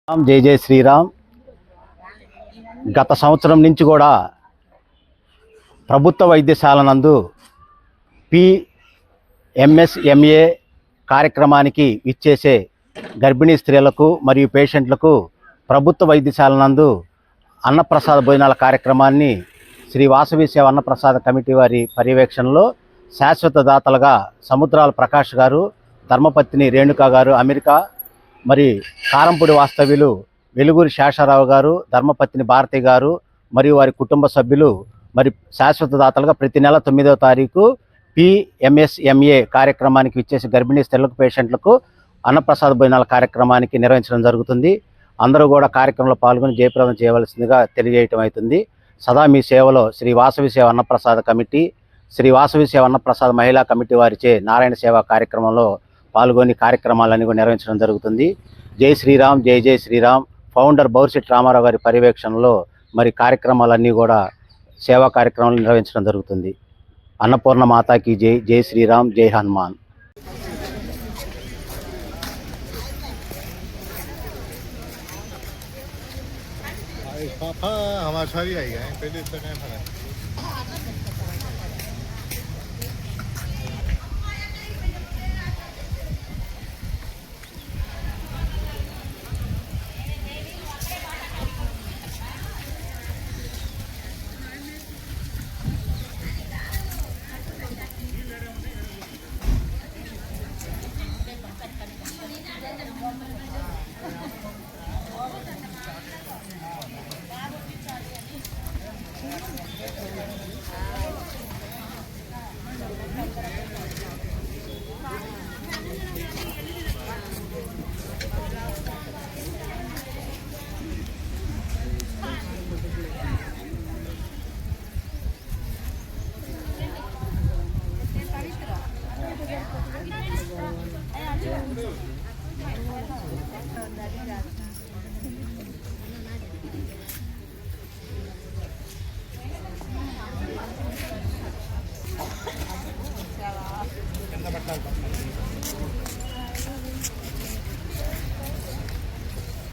జై జై శ్రీరామ్. గత సంవత్సరం నుంచి కూడా ప్రభుత్వ వైద్యశాల నందు పిఎంఎస్ఎంఏ కార్యక్రమానికి ఇచ్చేసే గర్భిణీ స్త్రీలకు మరియు పేషెంట్లకు ప్రభుత్వ వైద్యశాల నందు అన్నప్రసాద భోజనాల కార్యక్రమాన్ని శ్రీ వాసవి సేవ అన్నప్రసాద కమిటీ వారి పర్యవేక్షణలో శాశ్వత దాతలుగా సముద్రాల ప్రకాష్ గారు, ధర్మపత్ని రేణుకా గారు అమెరికా, మరి కారంపూడి వాస్తవ్యులు వెలుగురి శేషారావు గారు, ధర్మపత్ని భారతి గారు మరియు వారి కుటుంబ సభ్యులు మరి శాశ్వత దాతలుగా ప్రతి నెల 9వ తారీఖు పిఎంఎస్ఎంఏ కార్యక్రమానికి ఇచ్చేసి గర్భిణీ స్త్రీలకు, పేషెంట్లకు అన్నప్రసాద భోజనాల కార్యక్రమానికి నిర్వహించడం జరుగుతుంది. అందరూ కూడా కార్యక్రమంలో పాల్గొని జయప్రదం చేయవలసిందిగా తెలియజేయటం అవుతుంది. సదా మీ సేవలో శ్రీ వాసవి సేవ అన్నప్రసాద కమిటీ, శ్రీ వాసవి సేవ అన్నప్రసాద మహిళా కమిటీ వారిచే నారాయణ సేవ కార్యక్రమంలో పాల్గొని కార్యక్రమాలన్నీ కూడా నిర్వహించడం జరుగుతుంది. జై శ్రీరామ్, జై జై శ్రీరామ్. ఫౌండర్ బౌర్శెట్టి రామారావు గారి పర్యవేక్షణలో మరి కార్యక్రమాలన్నీ కూడా సేవా కార్యక్రమాలు నిర్వహించడం జరుగుతుంది. అన్నపూర్ణ మాతాకి జై. జై శ్రీరామ్, జై హనుమాన్. पापा हमारे सारी आई गए पहले इतना टाइम था।